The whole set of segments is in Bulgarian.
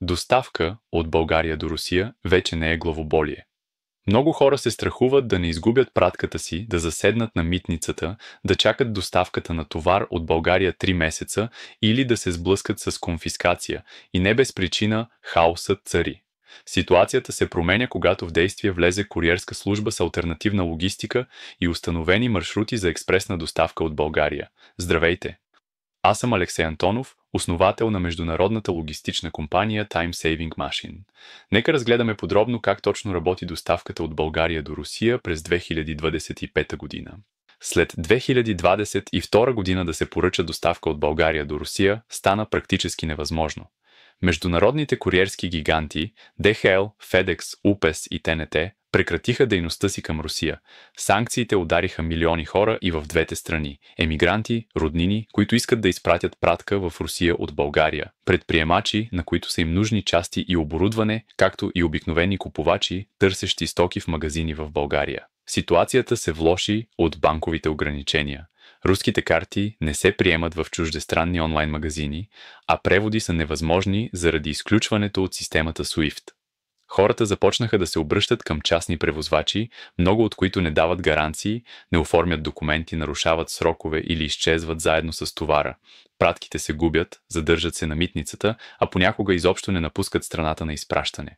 Доставка от България до Русия вече не е главоболие. Много хора се страхуват да не изгубят пратката си, да заседнат на митницата, да чакат доставката на товар от България 3 месеца или да се сблъскат с конфискация и не без причина хаосът цари. Ситуацията се променя, когато в действие влезе куриерска служба с алтернативна логистика и установени маршрути за експресна доставка от България. Здравейте! Аз съм Алексей Антонов, основател на международната логистична компания Time Saving Machine. Нека разгледаме подробно как точно работи доставката от България до Русия през 2025 година. След 2022 година да се поръча доставка от България до Русия стана практически невъзможно. Международните куриерски гиганти DHL, FedEx, UPS и ТНТ прекратиха дейността си към Русия. Санкциите удариха милиони хора и в двете страни. Емигранти, роднини, които искат да изпратят пратка в Русия от България. Предприемачи, на които са им нужни части и оборудване, както и обикновени купувачи, търсещи стоки в магазини в България. Ситуацията се влоши от банковите ограничения. Руските карти не се приемат в чуждестранни онлайн магазини, а преводи са невъзможни заради изключването от системата SWIFT. Хората започнаха да се обръщат към частни превозвачи, много от които не дават гаранции, не оформят документи, нарушават срокове или изчезват заедно с товара. Пратките се губят, задържат се на митницата, а понякога изобщо не напускат страната на изпращане.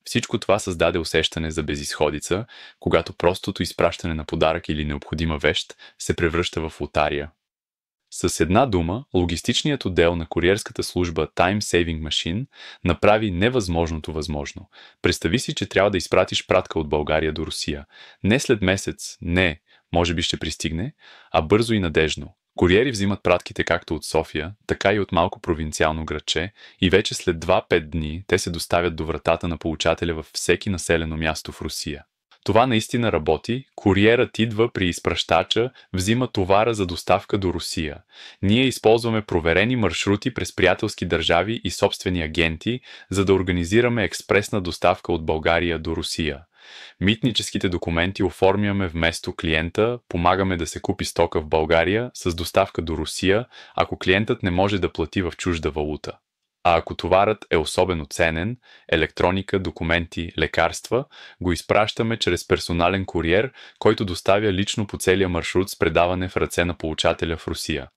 Всичко това създаде усещане за безизходица, когато простото изпращане на подарък или необходима вещ се превръща в лотария. С една дума, логистичният отдел на куриерската служба Time Saving Machine направи невъзможното възможно. Представи си, че трябва да изпратиш пратка от България до Русия. Не след месец, не, може би ще пристигне, а бързо и надежно. Куриери взимат пратките както от София, така и от малко провинциално градче и вече след 2-5 дни те се доставят до вратата на получателя във всеки населено място в Русия. Това наистина работи, куриерът идва при изпращача, взима товара за доставка до Русия. Ние използваме проверени маршрути през приятелски държави и собствени агенти, за да организираме експресна доставка от България до Русия. Митническите документи оформяме вместо клиента, помагаме да се купи стока в България с доставка до Русия, ако клиентът не може да плати в чужда валута. А ако товарът е особено ценен, електроника, документи, лекарства, го изпращаме чрез персонален куриер, който доставя лично по целия маршрут с предаване в ръце на получателя в Русия.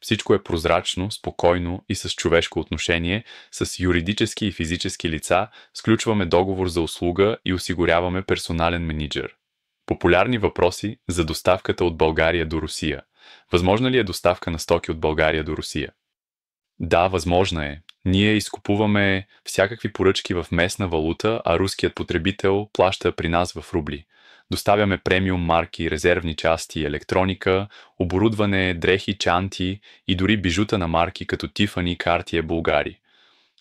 Всичко е прозрачно, спокойно и с човешко отношение, с юридически и физически лица, сключваме договор за услуга и осигуряваме персонален менеджер. Популярни въпроси за доставката от България до Русия. Възможна ли е доставка на стоки от България до Русия? Да, възможна е. Ние изкупуваме всякакви поръчки в местна валута, а руският потребител плаща при нас в рубли. Доставяме премиум марки, резервни части, електроника, оборудване, дрехи, чанти и дори бижута на марки като Tiffany, Cartier, Bulgari.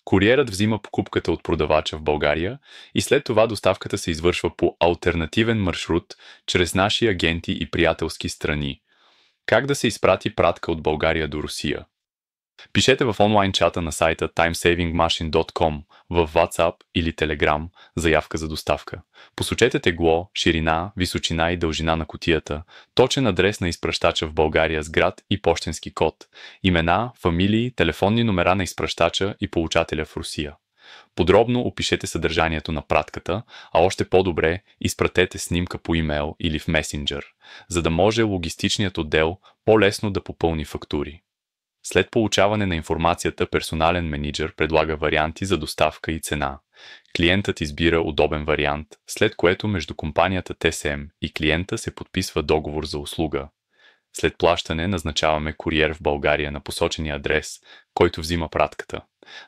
Куриерът взима покупката от продавача в България и след това доставката се извършва по алтернативен маршрут чрез наши агенти и приятелски страни. Как да се изпрати пратка от България до Русия? Пишете в онлайн чата на сайта timesavingmachine.com, в WhatsApp или Telegram заявка за доставка. Посочете тегло, ширина, височина и дължина на кутията, точен адрес на изпращача в България с град и пощенски код, имена, фамилии, телефонни номера на изпращача и получателя в Русия. Подробно опишете съдържанието на пратката, а още по-добре изпратете снимка по имейл или в месенджер, за да може логистичният отдел по-лесно да попълни фактури. След получаване на информацията, персонален менеджер предлага варианти за доставка и цена. Клиентът избира удобен вариант, след което между компанията ТСМ и клиента се подписва договор за услуга. След плащане назначаваме куриер в България на посочения адрес, който взима пратката.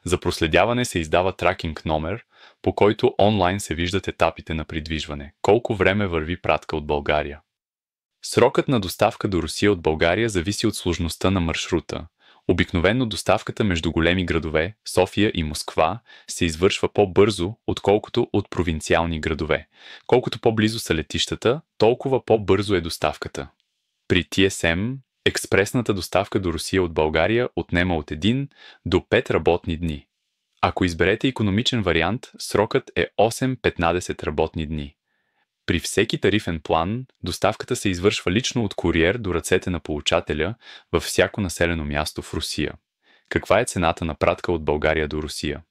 За проследяване се издава тракинг номер, по който онлайн се виждат етапите на придвижване. Колко време върви пратка от България? Срокът на доставка до Русия от България зависи от сложността на маршрута. Обикновено доставката между големи градове, София и Москва, се извършва по-бързо, отколкото от провинциални градове. Колкото по-близо са летищата, толкова по-бързо е доставката. При TSM, експресната доставка до Русия от България отнема от 1 до 5 работни дни. Ако изберете икономичен вариант, срокът е 8-15 работни дни. При всеки тарифен план, доставката се извършва лично от куриер до ръцете на получателя във всяко населено място в Русия. Каква е цената на пратка от България до Русия?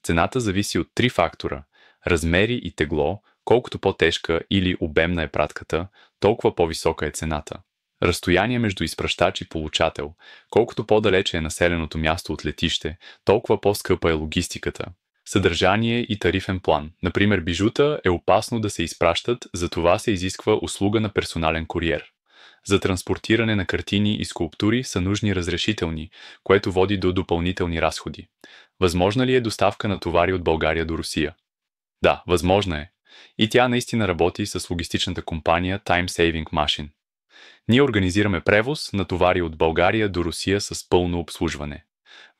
Цената зависи от три фактора – размери и тегло. Колкото по-тежка или обемна е пратката, толкова по-висока е цената. Разстояние между изпращач и получател. Колкото по-далече е населеното място от летище, толкова по-скъпа е логистиката. Съдържание и тарифен план. Например, бижута е опасно да се изпращат, затова се изисква услуга на персонален куриер. За транспортиране на картини и скулптури са нужни разрешителни, което води до допълнителни разходи. Възможна ли е доставка на товари от България до Русия? Да, възможна е. И тя наистина работи с логистичната компания Time Saving Machine. Ние организираме превоз на товари от България до Русия с пълно обслужване.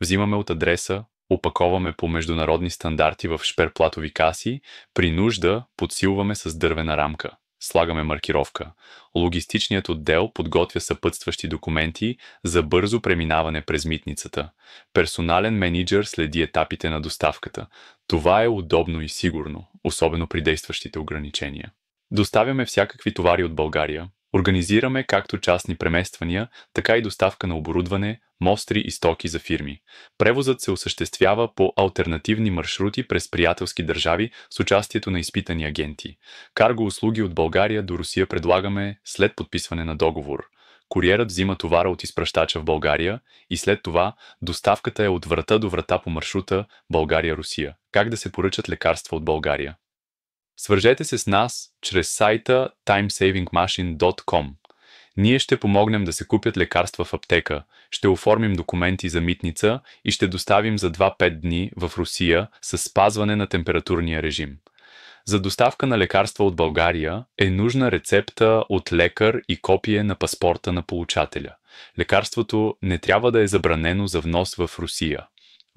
Взимаме от адреса, опаковаме по международни стандарти в шперплатови каси, при нужда подсилваме с дървена рамка. Слагаме маркировка. Логистичният отдел подготвя съпътстващи документи за бързо преминаване през митницата. Персонален мениджър следи етапите на доставката. Това е удобно и сигурно, особено при действащите ограничения. Доставяме всякакви товари от България. Организираме както частни премествания, така и доставка на оборудване, мостри и стоки за фирми. Превозът се осъществява по алтернативни маршрути през приятелски държави с участието на изпитани агенти. Карго услуги от България до Русия предлагаме след подписване на договор. Куриерът взима товара от изпращача в България и след това доставката е от врата до врата по маршрута България-Русия. Как да се поръчат лекарства от България? Свържете се с нас чрез сайта timesavingmachine.com. Ние ще помогнем да се купят лекарства в аптека, ще оформим документи за митница и ще доставим за 2-5 дни в Русия с спазване на температурния режим. За доставка на лекарства от България е нужна рецепта от лекар и копие на паспорта на получателя. Лекарството не трябва да е забранено за внос в Русия.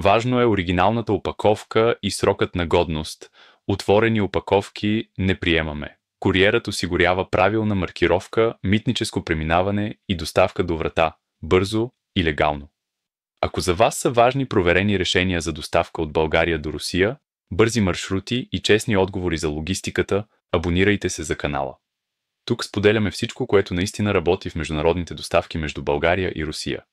Важно е оригиналната опаковка и срокът на годност. Отворени опаковки не приемаме. Куриерът осигурява правилна маркировка, митническо преминаване и доставка до врата, бързо и легално. Ако за вас са важни проверени решения за доставка от България до Русия, бързи маршрути и честни отговори за логистиката, абонирайте се за канала. Тук споделяме всичко, което наистина работи в международните доставки между България и Русия.